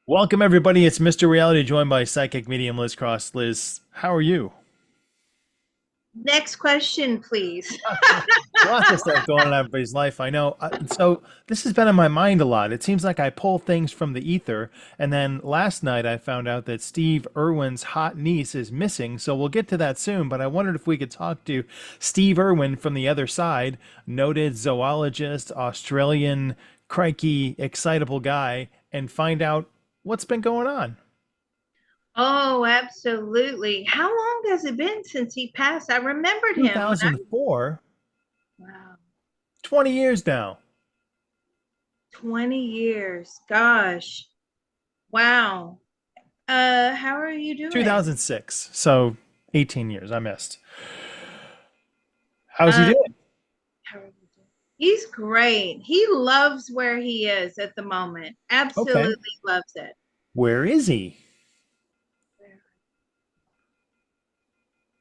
Welcome, everybody. It's Mr. Reality, joined by psychic medium Liz Cross. Liz, how are you? Next question, please. Lots of stuff going on in everybody's life. I know. So this has been on my mind a lot. It seems like I pull things from the ether, and then last night I found out that Steve Irwin's hot niece is missing. So we'll get to that soon. But I wondered if we could talk to Steve Irwin from the other side, noted zoologist, Australian, crikey, excitable guy, and find out what's been going on. Oh, absolutely. How long has it been since he passed? I remembered him when I, 2004. wow, 20 years now. 20 years. Gosh. Wow. How are you doing? 2006. So 18 years. I missed. How's he Uh, doing? how are you doing? He's great. He loves where he is at the moment. Okay. Absolutely loves it. Where is he?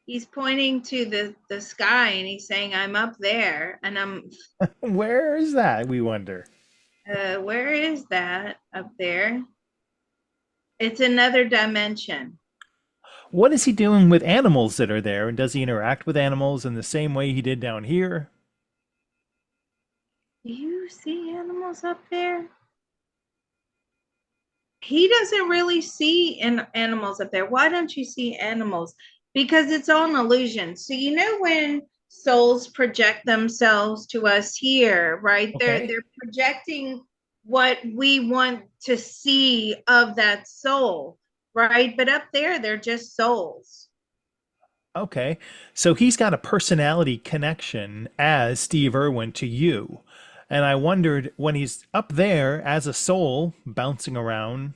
He's pointing to the sky and he's saying, I'm up there. And I'm, Where is that, we wonder? where is that up there? It's another dimension. What is he doing with animals that are there? And does he interact with animals in the same way he did down here? Do you see animals up there? He doesn't really see animals up there. Why don't you see animals? Because it's all an illusion. So you know when souls project themselves to us here, right? They're Okay. they're projecting what we want to see of that soul, right? But up there, they're just souls. Okay. So he's got a personality connection as Steve Irwin to you. And I wondered when he's up there as a soul bouncing around,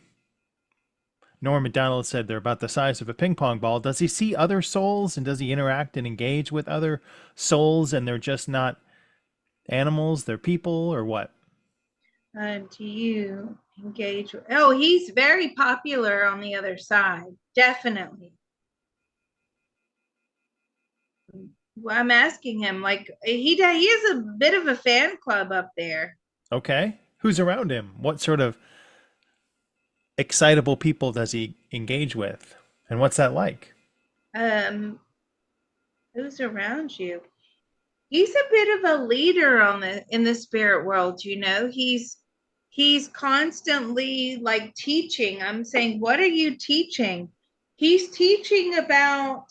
Norm Macdonald said they're about the size of a ping pong ball. Does he see other souls and does he interact and engage with other souls and they're just not animals, they're people or what? Do you engage? Oh, he's very popular on the other side. Definitely. Well, I'm asking him, like he has a bit of a fan club up there. Okay. Who's around him? What sort of excitable people does he engage with? And what's that like? Um, who's around you? He's a bit of a leader on the in the spirit world. He's constantly like teaching. I'm saying, what are you teaching? He's teaching about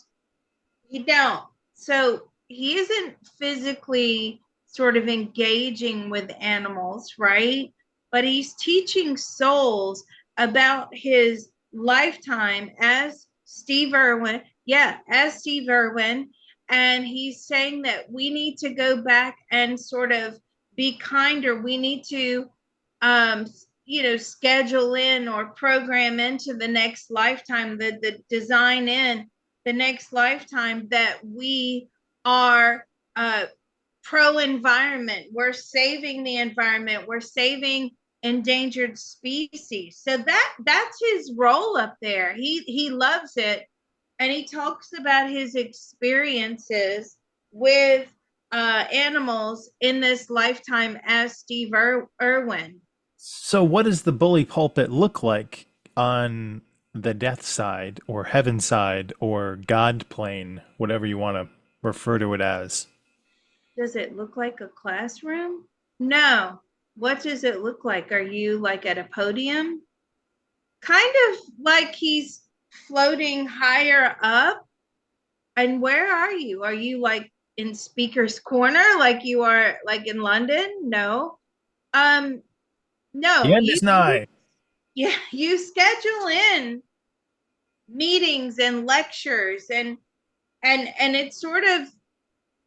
he don't. So he isn't physically sort of engaging with animals, right? But he's teaching souls about his lifetime as Steve Irwin. Yeah, as Steve Irwin. And he's saying that we need to go back and sort of be kinder. We need to, um, schedule in or program into the next lifetime, the design in the next lifetime that we are pro environment. We're saving the environment. We're saving endangered species. So that's his role up there. He loves it, and he talks about his experiences with animals in this lifetime as Steve Irwin. So what does the bully pulpit look like on the death side or heaven side or God plane, whatever you want to refer to it as? Does it look like a classroom? No. What does it look like? Are you like at a podium? Kind of like he's floating higher up. And where are you? Are you like in speaker's corner like you are like in London? No. Um The no, end is nigh. you schedule in meetings and lectures and it's sort of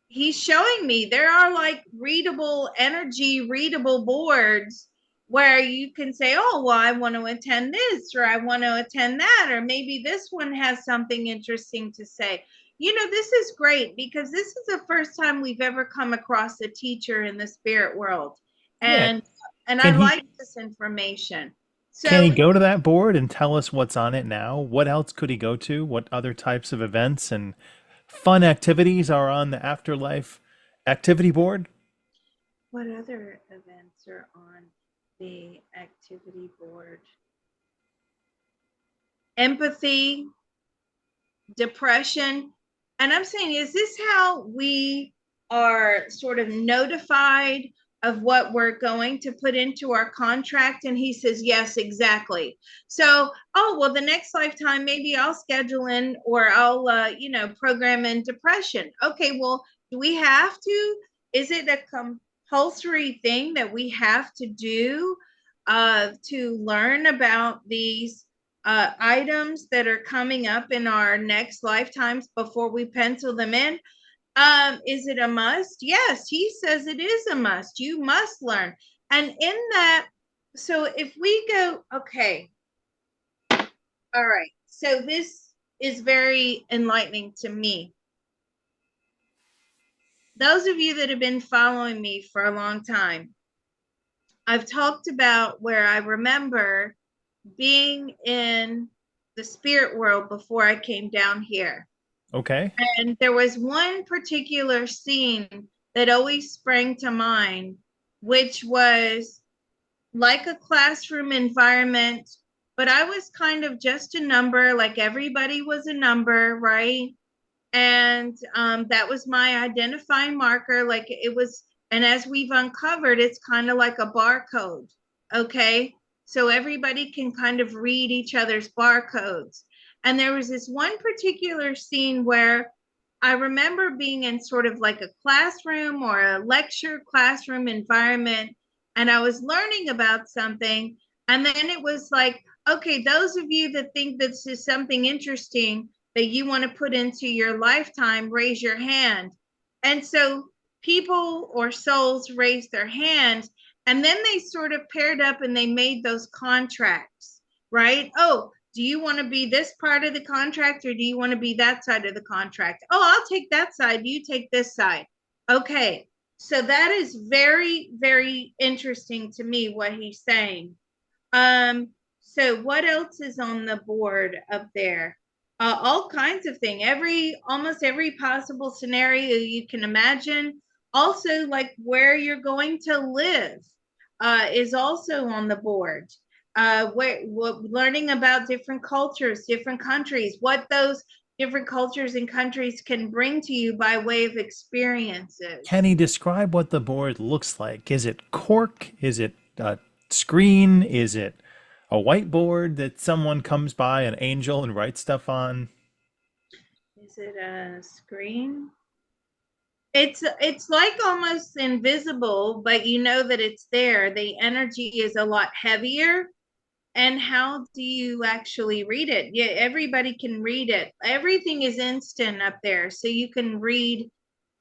he's showing me there are like readable energy readable boards where you can say, oh well, I want to attend this or I want to attend that, or maybe this one has something interesting to say. This is great because this is the first time we've ever come across a teacher in the spirit world, Yeah. and I Can like he this information. can he So go to that board and tell us what's on it now? What else could he go to? What other types of events and fun activities are on the afterlife activity board? what other events are on the activity board? empathy, depression. And I'm saying, is this how we are sort of notified of what we're going to put into our contract? And he says, yes, exactly. So, oh, well, the next lifetime, maybe I'll schedule in or I'll, program in depression. Okay, well, do we have to? Is it a compulsory thing that we have to do to learn about these items that are coming up in our next lifetimes before we pencil them in? Is it a must? Yes, he says it is a must. You must learn. And in that, so if we go, okay, all right. So this is very enlightening to me. Those of you that have been following me for a long time, I've talked about where I remember being in the spirit world before I came down here. Okay. And there was one particular scene that always sprang to mind, which was like a classroom environment, but I was kind of just a number, like everybody was a number, right? And that was my identifying marker. Like it was, and as we've uncovered, it's kind of like a barcode. Okay. So everybody can kind of read each other's barcodes. And there was this one particular scene where I remember being in sort of like a classroom or a lecture classroom environment, and I was learning about something. And then it was like, okay, those of you that think this is something interesting, that you want to put into your lifetime, raise your hand. And so people or souls raised their hands, and then they sort of paired up and they made those contracts, right? Oh, do you want to be this part of the contract or do you want to be that side of the contract? Oh, I'll take that side. You take this side. Okay. So that is very, very interesting to me what he's saying. So what else is on the board up there? All kinds of things. Almost every possible scenario you can imagine. Also, like where you're going to live is also on the board. Learning about different cultures, different countries, what those different cultures and countries can bring to you by way of Can experiences. he describe what the board looks like? Is it cork? Is it a screen? Is it a whiteboard that someone comes by, an angel, and writes stuff on? Is it a screen? It's like almost invisible, but you know that it's there. The energy is a lot heavier. And how do you actually read it? Yeah, everybody can read it. Everything is instant up there, so you can read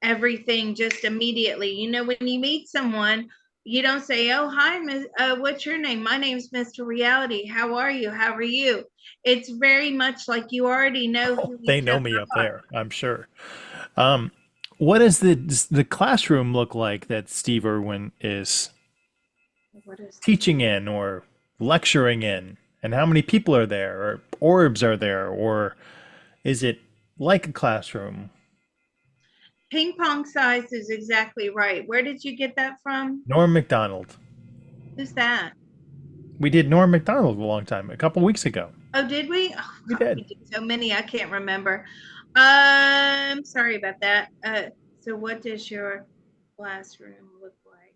everything just immediately. You know, when you meet someone, you don't say, "Oh, hi, Miss. What's your name? My name's Mr. Reality. How are you? How are you?" It's very much like you already know Oh, who they each know other me up are. there, I'm sure. Um, what does the classroom look like that Steve Irwin is What is the teaching in or lecturing in? And how many people are there, or orbs are there, or is it like a classroom? ping pong size is exactly right. Where did you get that from? Norm Macdonald. Who's that? We did Norm Macdonald a long time, a couple weeks ago. Oh, did we? Oh We God, did. we did so many I can't remember. Sorry about that. So what does your classroom look like?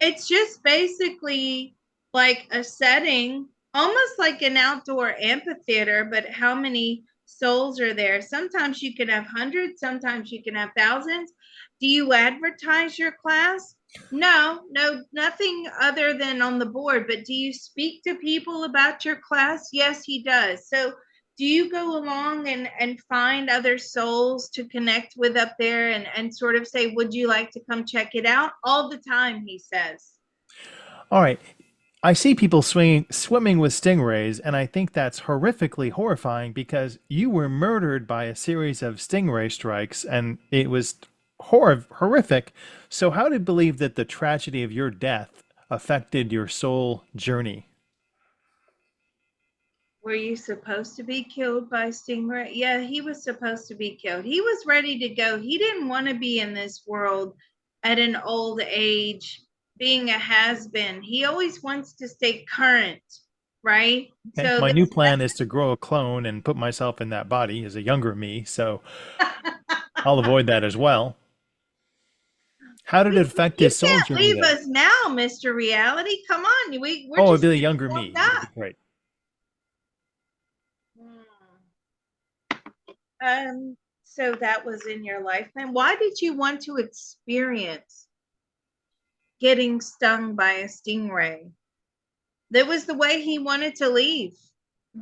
It's just basically like a setting, almost like an outdoor amphitheater, but how many souls are there? Sometimes you can have hundreds, sometimes you can have thousands. Do you advertise your class? No, no, nothing other than on the board. But do you speak to people about your class? Yes, he does. So do you go along and find other souls to connect with up there and sort of say, would you like to come check it out? All the time, he says. All right. I see people swimming with stingrays, and I think that's horrifically horrifying because you were murdered by a series of stingray strikes, and it was horrific. So, how to believe that the tragedy of your death affected your soul journey? Were you supposed to be killed by Stingray? Yeah, he was supposed to be killed. He was ready to go. He didn't want to be in this world at an old age, being a has been. He always wants to stay current. right? Okay. So My new plan is to grow a clone and put myself in that body as a younger me, so I'll avoid that as well. How did it affect you his soul can't journey, leave though? us now, Mr. Reality. Come on, we're Oh, it'd just be the getting younger warmed me. That'd be up. great. So that was in your lifetime. Why did you want to experience getting stung by a stingray? That was the way he wanted to leave.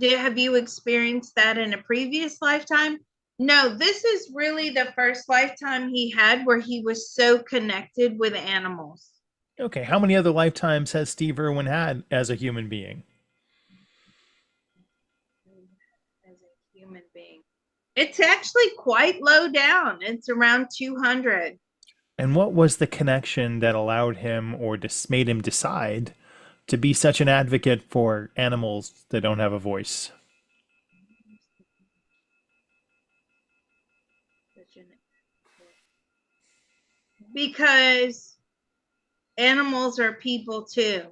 Have you experienced that in a previous lifetime? No, this is really the first lifetime he had where he was so connected with animals. Okay, how many other lifetimes has Steve Irwin had as a human being? As a human being, it's actually quite low down. It's around 200. And what was the connection that allowed him or just made him decide to be such an advocate for animals that don't have a voice? Because animals are people too.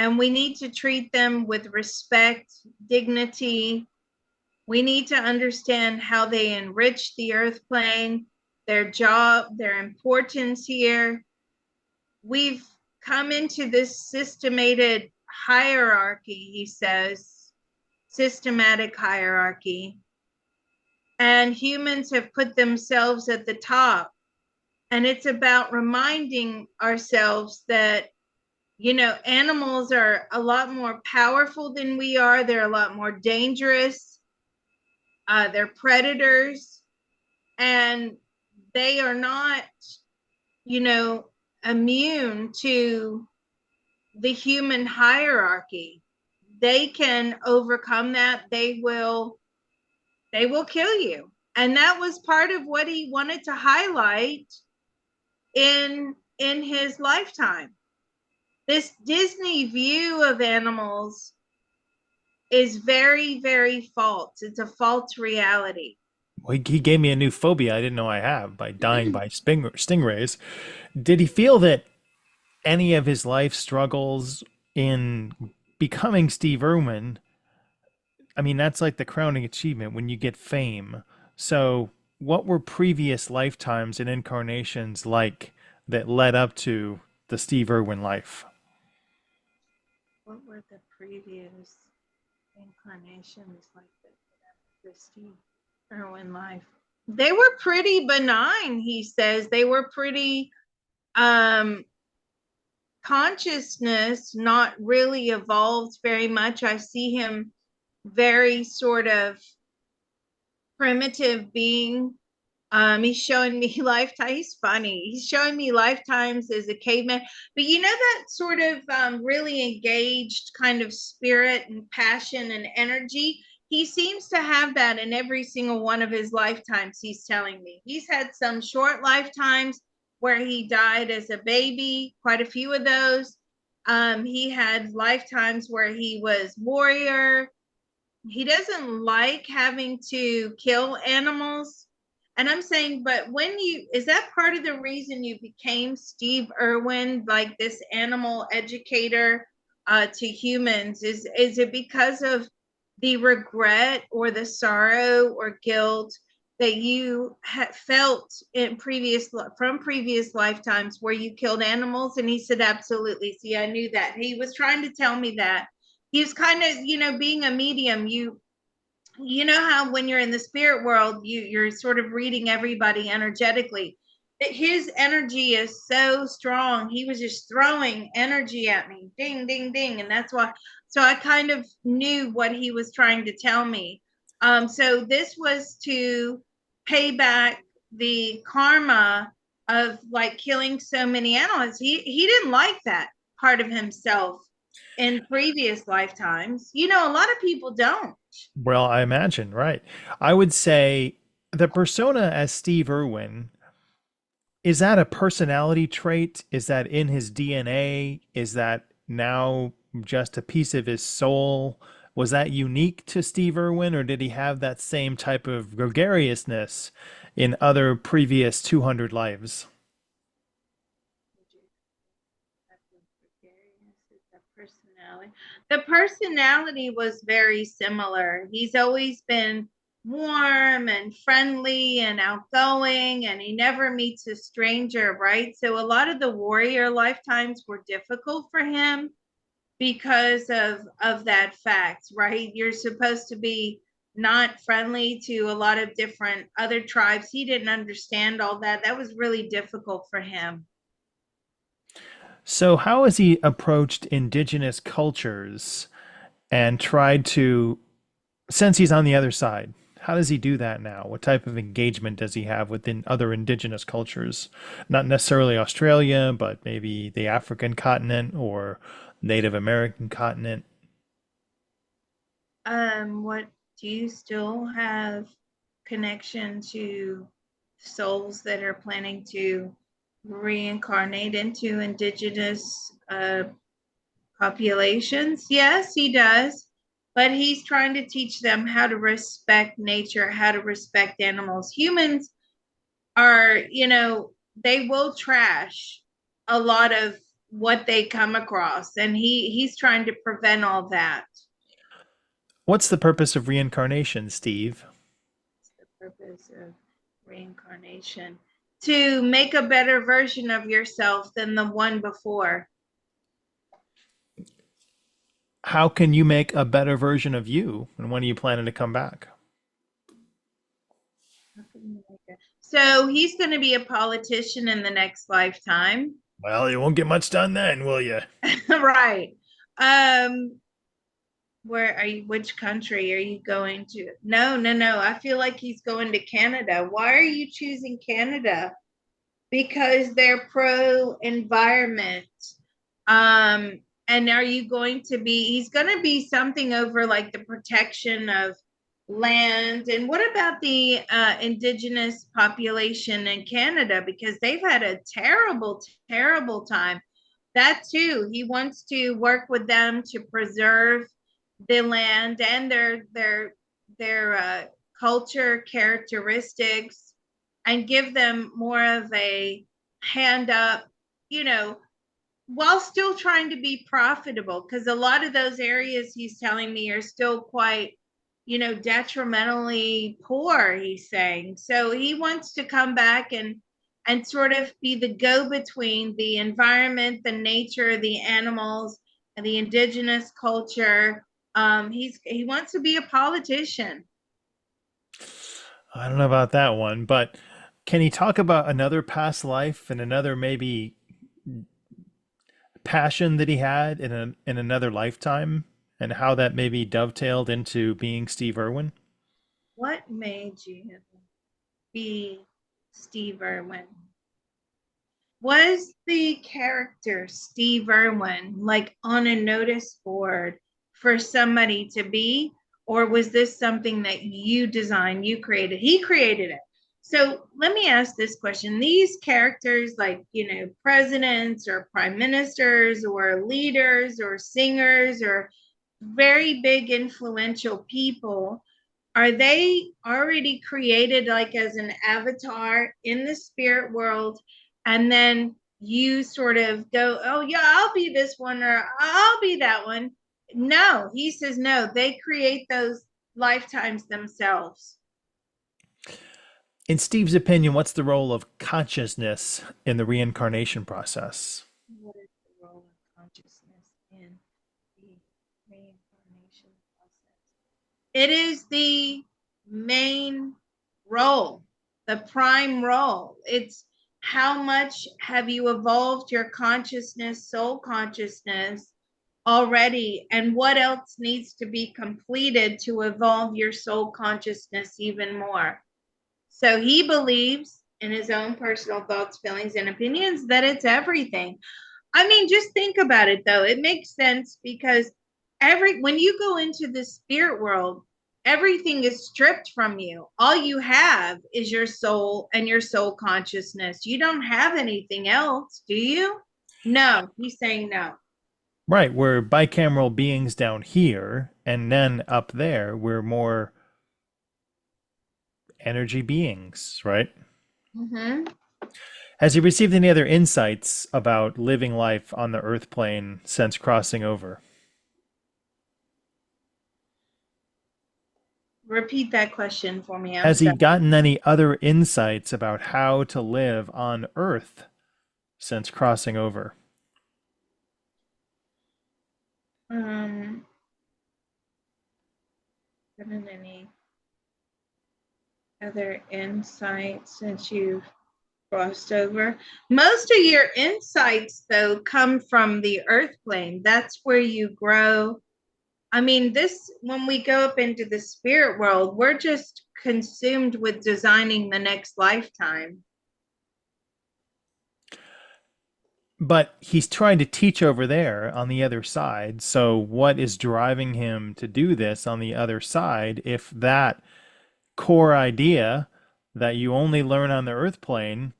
And we need to treat them with respect, dignity. We need to understand how they enrich the earth plane, their job, their importance here. We've come into this systemated hierarchy, he says, systematic hierarchy. And humans have put themselves at the top. And it's about reminding ourselves that, animals are a lot more powerful than we are. They're a lot more dangerous. They're predators, and they are not, you know, immune to the human hierarchy. They can overcome that. They will kill you. And that was part of what he wanted to highlight in his lifetime. This Disney view of animals is very, very false. It's a false reality. Well, he gave me a new phobia I didn't know I have by dying by stingrays. Did he feel that any of his life struggles in becoming Steve Irwin, I mean, that's like the crowning achievement when you get fame. So, what were previous lifetimes and incarnations like that led up to the Steve Irwin life? What were the previous incarnations like the Steve Irwin life? They were pretty benign, he says. They were pretty um consciousness not really evolved very much. I see him very sort of primitive being. He's showing me lifetime. He's funny. He's showing me lifetimes as a caveman. But that sort of really engaged kind of spirit and passion and energy. He seems to have that in every single one of his lifetimes. He's telling me he's had some short lifetimes where he died as a baby. Quite a few of those. He had lifetimes where he was warrior. He doesn't like having to kill animals. And I'm saying, but is that part of the reason you became Steve Irwin, like this animal educator to humans? Is it because of the regret or the sorrow or guilt that you had felt from previous lifetimes where you killed animals? And he said, absolutely. See, I knew that. He was trying to tell me that he was kind of, being a medium. You know how when you're in the spirit world, you're sort of reading everybody energetically. His energy is so strong. He was just throwing energy at me, ding, ding, ding, and that's why. So I kind of knew what he was trying to tell me. So this was to pay back the karma of like killing so many animals. He didn't like that part of himself in previous lifetimes. A lot of people don't. Well, I imagine, right. I would say the persona as Steve Irwin, is that a personality trait? Is that in his DNA? Is that now just a piece of his soul? Was that unique to Steve Irwin, or did he have that same type of gregariousness in other previous 200 lives? The personality. The personality was very similar. He's always been warm and friendly and outgoing, and he never meets a stranger, right? So a lot of the warrior lifetimes were difficult for him because of that fact, right? You're supposed to be not friendly to a lot of different other tribes. He didn't understand all that. That was really difficult for him. So, how has he approached indigenous cultures and tried to, since he's on the other side, how does he do that now? What type of engagement does he have within other indigenous cultures? Not necessarily Australia, but maybe the African continent or Native American continent. What do you still have connection to souls that are planning to reincarnate into indigenous populations? Yes, he does. But he's trying to teach them how to respect nature, how to respect animals. Humans are, they will trash a lot of what they come across, and he's trying to prevent all that. What's the purpose of reincarnation, Steve? The purpose of reincarnation to make a better version of yourself than the one before. How can you make a better version of you? And when are you planning to come back? So he's going to be a politician in the next lifetime. Well, you won't get much done then, will you? Right. Um, where are you? Which country are you going to? No, no, no. I feel like he's going to Canada. Why are you choosing Canada? Because they're pro environment. Um, and are you going to be, he's going to be something over like the protection of land. And what about the indigenous population in Canada? Because they've had a terrible, terrible time. That too, he wants to work with them to preserve the land and their culture characteristics and give them more of a hand up, you know, while still trying to be profitable. Because a lot of those areas he's telling me are still quite, detrimentally poor, he's saying. So he wants to come back and sort of be the go between the environment, the nature, the animals, and the indigenous culture. He wants to be a politician. I don't know about that one, but can he talk about another past life and another maybe passion that he had in another lifetime and how that maybe dovetailed into being Steve Irwin? What made you be Steve Irwin? Was the character Steve Irwin like on a notice board for somebody to be, or was this something that you designed, you created? He created it. So let me ask this question. These characters, like, presidents or prime ministers or leaders or singers or very big influential people, are they already created like as an avatar in the spirit world? And then you sort of go, oh, yeah, I'll be this one or I'll be that one. No, he says, no, they create those lifetimes themselves. In Steve's opinion, what's the role of consciousness in the reincarnation process? What is the role of consciousness in the reincarnation process? It is the main role, the prime role. It's how much have you evolved your consciousness, soul consciousness already, and what else needs to be completed to evolve your soul consciousness even more. So he believes in his own personal thoughts, feelings, and opinions that it's everything. I mean, just think about it though. It makes sense because when you go into the spirit world, everything is stripped from you. All you have is your soul and your soul consciousness. You don't have anything else, do you? No, he's saying no. Right, we're bicameral beings down here, and then up there, we're more energy beings, right? Mm-hmm. Has he received any other insights about living life on the Earth plane since crossing over? Repeat that question for me. I'm Has he sorry. gotten any other insights about how to live on Earth since crossing over? Um, Given any other insights since you've crossed over? Most of your insights, though, come from the earth plane. That's where you grow. I mean, this, when we go up into the spirit world, we're just consumed with designing the next lifetime. But he's trying to teach over there on the other side. So, what is driving him to do this on the other side if that core idea that you only learn on the earth plane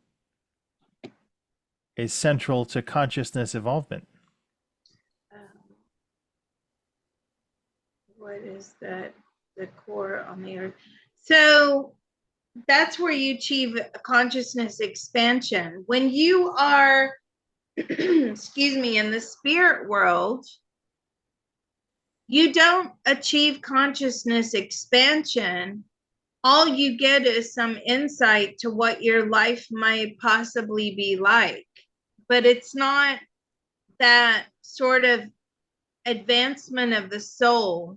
is central to consciousness evolvement? Um, what is that? The core on the earth. So that's where you achieve consciousness expansion. When you are, excuse me, in the spirit world, you don't achieve consciousness expansion. All you get is some insight to what your life might possibly be like. But it's not that sort of advancement of the soul.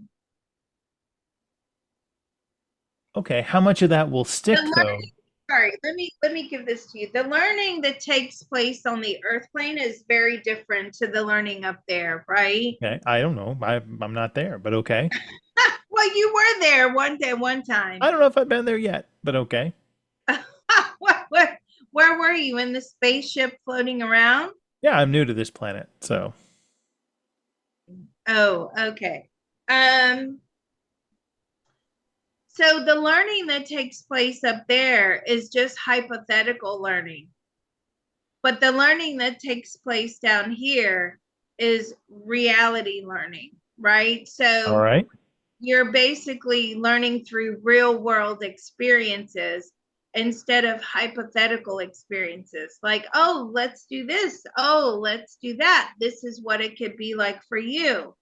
Okay, how much of that will The stick though? learning, sorry, let me give this to you. The learning that takes place on the earth plane is very different to the learning up there, right? Okay, I don't know. I'm not there, but okay. Well, you were there one day, one I time. don't know if I've been there yet, but okay. Where were you, in the spaceship floating around? Yeah, I'm new to this planet, so Oh, okay. Um, so the learning that takes place up there is just hypothetical learning. But the learning that takes place down here is reality learning, right? all So right. you're basically learning through real world experiences instead of hypothetical experiences like, oh, let's do this, oh, let's do that, this is what it could be like for you.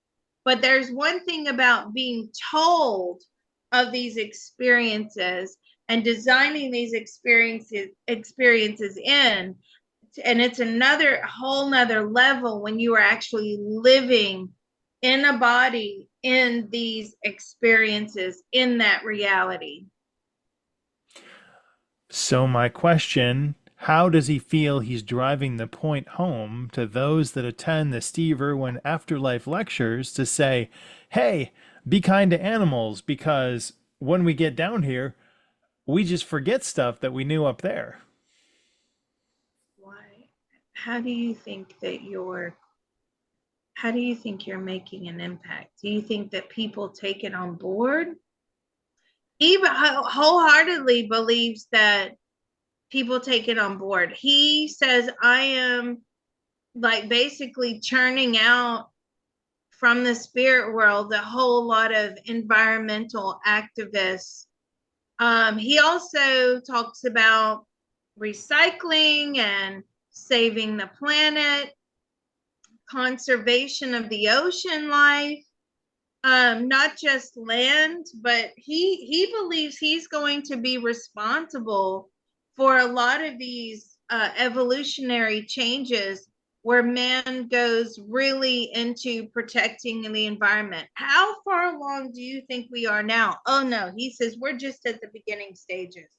But there's one thing about being told of these experiences and designing these experiences in, and it's another whole nother level when you are actually living in a body in these experiences in that reality. So my question, how does he feel he's driving the point home to those that attend the Steve Irwin Afterlife lectures to say, "Hey, be kind to animals because when we get down here, we just forget stuff that we knew up there." Why? How do you think that how do you think you're making an impact? Do you think that people take it on board? He wholeheartedly believes that people take it on board. He says, I am like basically churning out from the spirit world a whole lot of environmental activists. He also talks about recycling and saving the planet, conservation of the ocean life, not just land, but he believes he's going to be responsible for a lot of these evolutionary changes where man goes really into protecting the environment. How far along do you think we are now? Oh no, he says we're just at the beginning stages.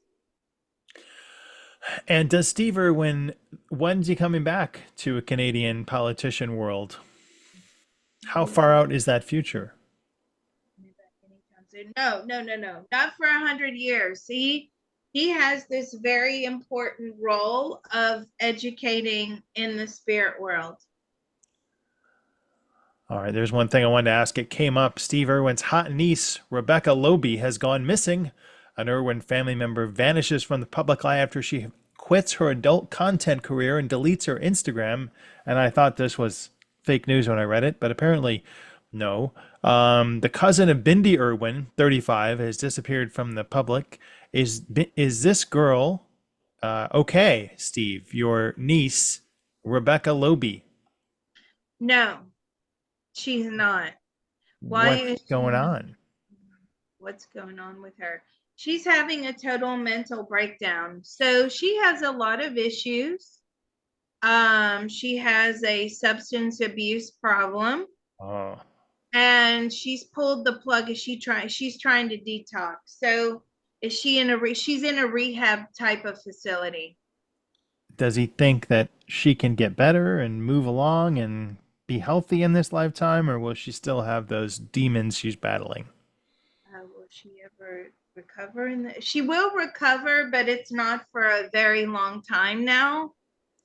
And does Steve Irwin, when's he coming back to a Canadian politician world? How far out is that future? No, no, no, no, not for 100 years. He has this very important role of educating in the spirit world. All right, there's one thing I wanted to ask. It came up. Steve Irwin's hot niece, Rebecca Loby, has gone missing. An Irwin family member vanishes from the public eye after she quits her adult content career and deletes her Instagram. And I thought this was fake news when I read it, but apparently, no. The cousin of Bindi Irwin, 35, has disappeared from the public. Is this girl Okay, Steve, your niece, Rebecca Loby. No, she's not. Why What's is she going not? on? What's going on with her? She's having a total mental breakdown. So she has a lot of issues. She has a substance abuse problem, Oh, and she's pulled the plug. She's trying to detox. So is she in a she's in a rehab type of facility. does he think that she can get better and move along and be healthy in this lifetime, or will she still have those demons she's battling? Will she ever recover? She will recover, but it's not for a very long time now.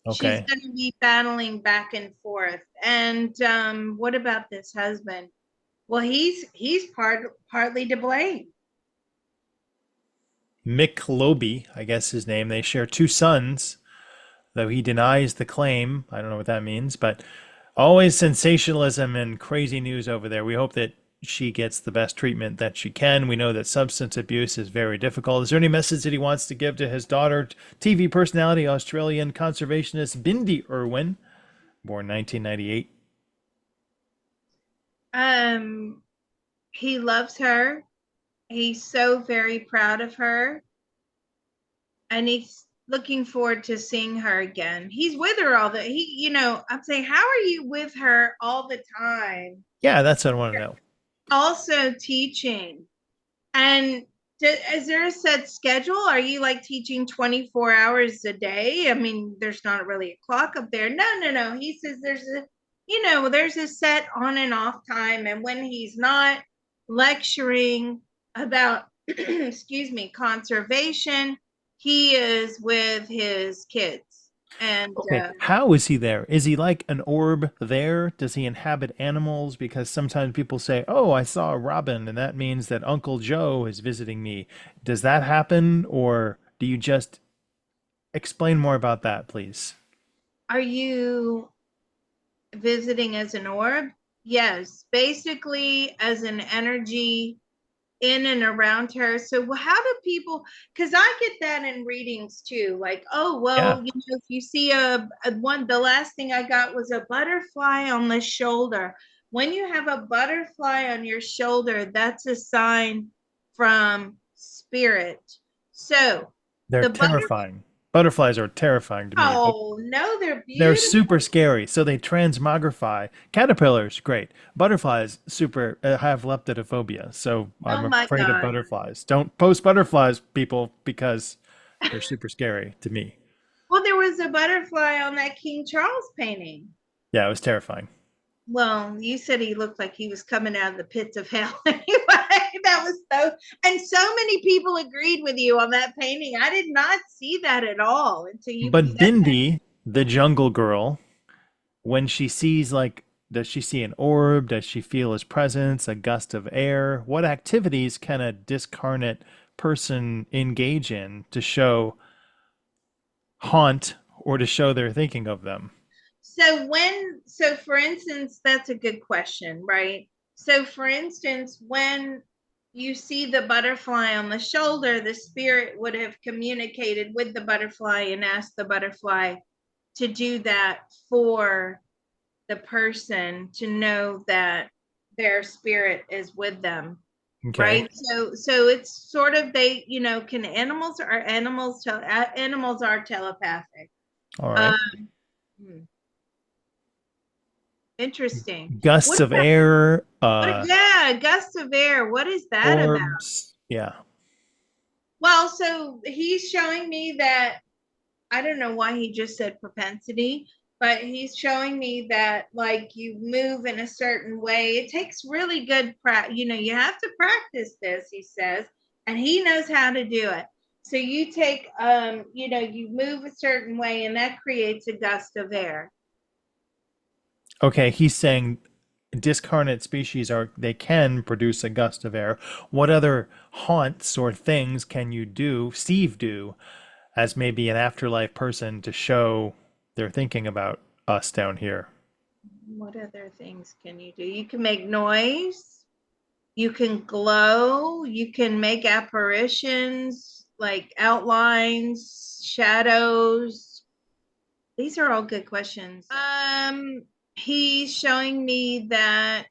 She's Okay. going to be battling back and forth. And what about this husband? Well, he's partly to blame. Mick Loby, I guess his name. They share two sons, though he denies the claim. I don't know what that means, but always sensationalism and crazy news over there. We hope that she gets the best treatment that she can. We know that substance abuse is very difficult. Is there any message that he wants to give to his daughter, TV personality, Australian conservationist Bindi Irwin, born 1998? Um, he loves her. He's so very proud of her, and he's looking forward to seeing her again. He's with her all the I'm saying, how are you with her all the time? Yeah, that's what I want to know. Also teaching. And is there a set schedule? Are you like teaching 24 hours a day? I mean, there's not really a clock up there. No, no, no. He says there's a set on and off time. And when he's not lecturing about, excuse me, conservation, he is with his kids. And Okay, how is he there? Is he like an orb there? Does he inhabit animals? Because sometimes people say, "Oh, I saw a robin," and that means that Uncle Joe is visiting me. Does that happen, or do you just explain more about that, please? are you visiting as an orb? Yes, basically as an energy in and around her. So how do people, because I get that in readings too, like, oh Yeah, well, if you see a one, the last thing I got was a butterfly on the shoulder. When you have a butterfly on your shoulder, that's a sign from spirit. So they're the butter terrifying. Butterflies are terrifying to me, but oh no, they're they're beautiful. super scary. So they transmogrify. Caterpillars, great. Butterflies, super, have leptophobia. So I'm Oh my afraid of god. butterflies. Don't post butterflies, people, because they're super scary to me. Well, there was a butterfly on that King Charles painting. Yeah, it was terrifying. Well, you said he looked like he was coming out of the pits of hell. Anyway, that was and so many people agreed with you on that painting. I did not see that at all until you But said that. Bindi, the jungle girl, when she sees, like, does she see an orb? Does she feel his presence, a gust of air? What activities can a discarnate person engage in to show haunt or to show they're thinking of them? So for instance, that's a good question, right? So for instance, when you see the butterfly on the shoulder, the spirit would have communicated with the butterfly and asked the butterfly to do that for the person to know that their spirit is with them, Okay. right? So it's sort of, they can animals are telepathic. All um right. Interesting. Gusts What of about air, yeah, gust of air, what is that about? orbs. Yeah. Well, so he's showing me that, I don't know why he just said propensity, but he's showing me that like you move in a certain way. It takes really good practice. You have to practice this, he says, and he knows how to do it. So you take, you move a certain way, and that creates a gust of air. Okay, he's saying discarnate species are they can produce a gust of air. What other haunts or things can you do, Steve do, as maybe an afterlife person to show they're thinking about us down here? What other things can you do? You can make noise. You can glow. You can make apparitions. like outlines, shadows? These are all good questions. He's showing me that,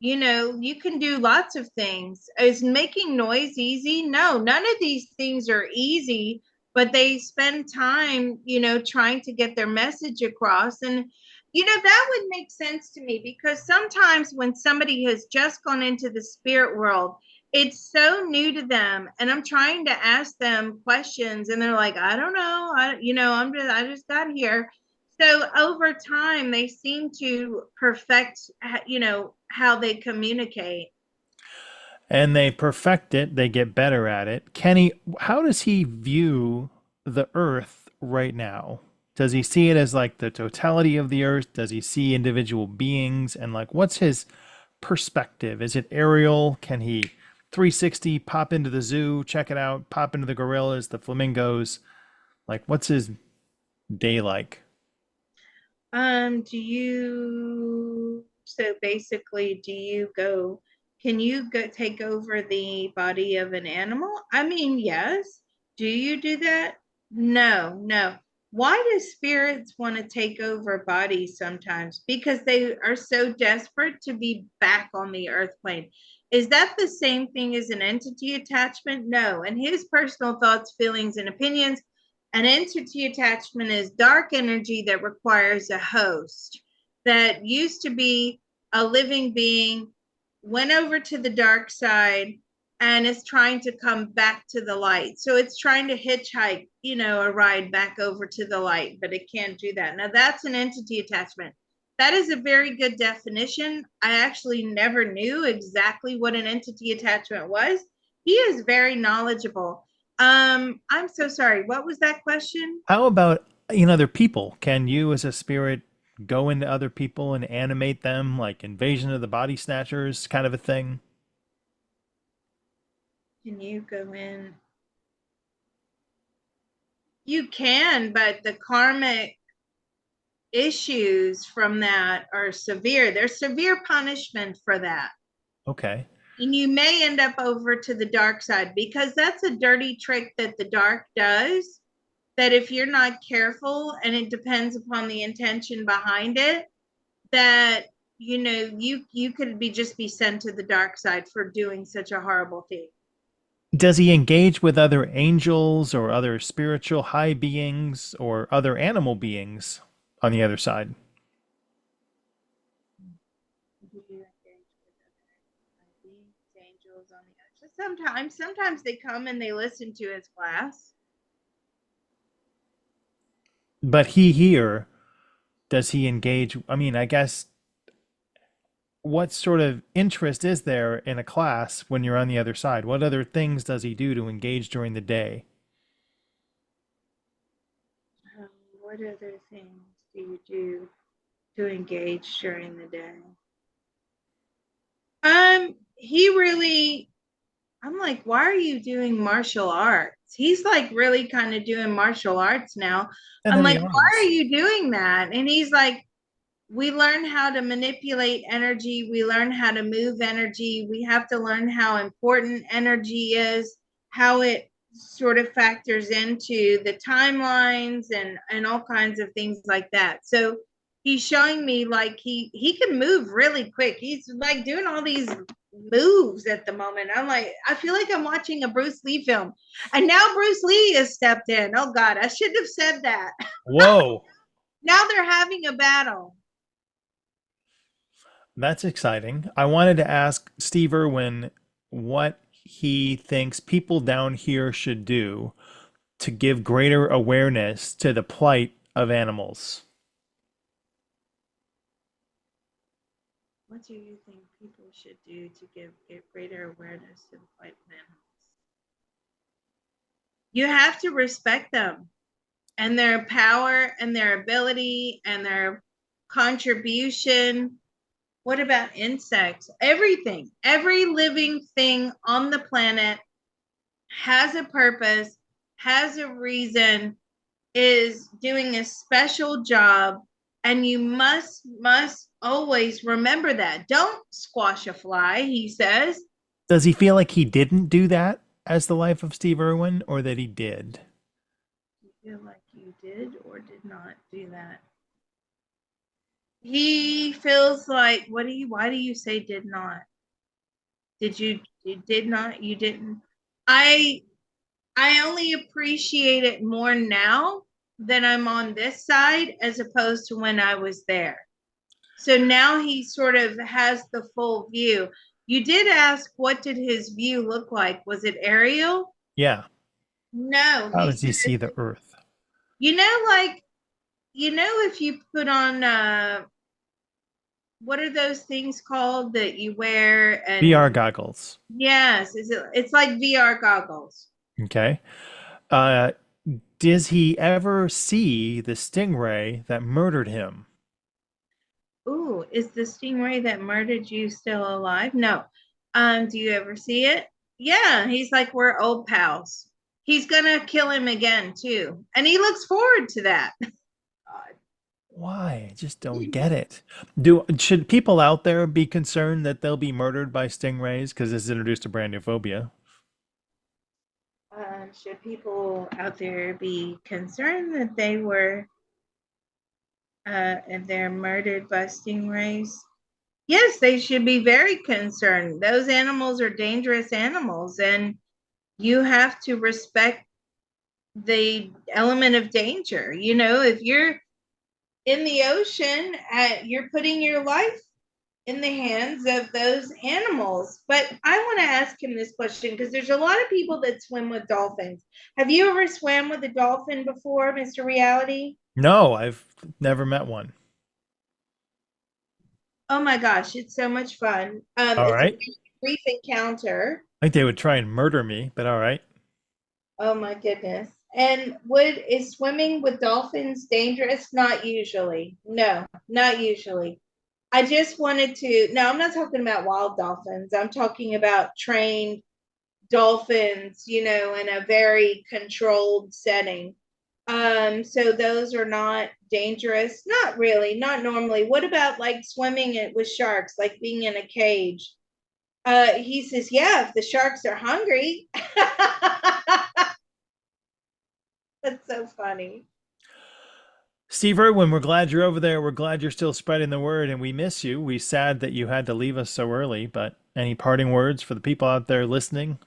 you can do lots of things. Is making noise easy? No, none of these things are easy, but they spend time, trying to get their message across. And, that would make sense to me because sometimes when somebody has just gone into the spirit world, it's so new to them. And I'm trying to ask them questions and they're like, I don't know. I just got here. So over time, they seem to perfect, how they communicate. And they perfect it, they get better at it. Kenny, how does he view the earth right now? Does he see it as like the totality of the earth? Does he see individual beings? And like, what's his perspective? Is it aerial? Can he 360 pop into the zoo, check it out, pop into the gorillas, the flamingos? Like, what's his day like? So basically, can you go take over the body of an animal? I mean, yes. Do you do that? No, no. Why do spirits want to take over bodies sometimes? Because they are so desperate to be back on the earth plane. Is that the same thing as an entity attachment? No. And his personal thoughts, feelings, and opinions, an entity attachment is dark energy that requires a host that used to be a living being, went over to the dark side, and is trying to come back to the light. So it's trying to hitchhike, a ride back over to the light, but it can't do that. Now that's an entity attachment. That is a very good definition. I actually never knew exactly what an entity attachment was. He is very knowledgeable. I'm so sorry. What was that question? How about in other people? Can you, as a spirit, go into other people and animate them, like Invasion of the Body Snatchers kind of a thing? Can you go in? You can, but the karmic issues from that are severe. There's severe punishment for that. Okay. And you may end up over to the dark side because that's a dirty trick that the dark does. That if you're not careful, and it depends upon the intention behind it, that you could be sent to the dark side for doing such a horrible thing. Does he engage with other angels or other spiritual high beings or other animal beings on the other side? Angels on the other. Sometimes they come and they listen to his class. But he here, does he engage? I mean, I guess what sort of interest is there in a class when you're on the other side? What other things does he do to engage during the day? What other things do you do to engage during the day? He really, I'm like, why are you doing martial arts? He's like really kind of doing martial arts now. And I'm then the like, why are arms. you doing that? And he's like, we learn how to manipulate energy. We learn how to move energy. We have to learn how important energy is, how it sort of factors into the timelines and all kinds of things like that. So he's showing me like he can move really quick. He's like doing all these moves at the moment. I'm like, I feel like I'm watching a Bruce Lee film. And now Bruce Lee has stepped in. Oh God, I shouldn't have said that. Whoa, Now they're having a battle. that's exciting. I wanted to ask Steve Irwin what he thinks people down here should do to give greater awareness to the plight of animals. What do you think people should do to get greater awareness to the plight of animals? You have to respect them and their power and their ability and their contribution. What about insects? Everything, every living thing on the planet has a purpose, has a reason, is doing a special job, and you must always remember that. Don't squash a fly, he says. Does he feel like he didn't do that? as the life of Steve Irwin, or that he did? You feel like you did or did not do that? He feels like, why do you say did not? You did not, you didn't. I I only appreciate it more now that I'm on this side as opposed to when I was there. So now he sort of has the full view. You did ask, what did his view look like? Was it aerial? Yeah. No, How he does he said, see the Earth? you know, like, if you put on, what are those things called that you wear? VR And goggles. yes, it's like VR goggles. Okay. Uh, does he ever see the stingray that murdered him? Ooh, is the stingray that murdered you still alive? No. Do you ever see it? Yeah, he's like, we're old pals. He's gonna kill him again too. And he looks forward to that. Why? I just don't get it. Should people out there be concerned that they'll be murdered by stingrays because this introduced a brand new phobia? Should people out there be concerned that they're murdered by stingrays? Yes, they should be very concerned. Those animals are dangerous animals, and you have to respect the element of danger. If you're in the ocean, you're putting your life in the hands of those animals. But I want to ask him this question because there's a lot of people that swim with dolphins. Have you ever swam with a dolphin before, Mr. Reality? No, I've never met one. Oh my gosh, it's so much fun. All It's a right. really brief encounter. I think they would try and murder me, but all right. Oh my goodness. And is swimming with dolphins dangerous? Not usually. No, not usually. I just wanted to. No, I'm not talking about wild dolphins. I'm talking about trained dolphins, in a very controlled setting. So those are not dangerous. Not really, not normally. What about like swimming it with sharks, like being in a cage? He says, yeah, if the sharks are hungry. That's so funny. Steve Irwin, we're glad you're over there. We're glad you're still spreading the word, and we miss you. We sad that you had to leave us so early, but any parting words for the people out there listening?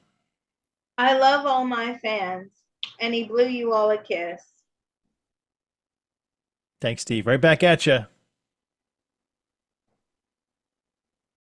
I love all my fans, and he blew you all a kiss. Thanks, Steve. Right back at you.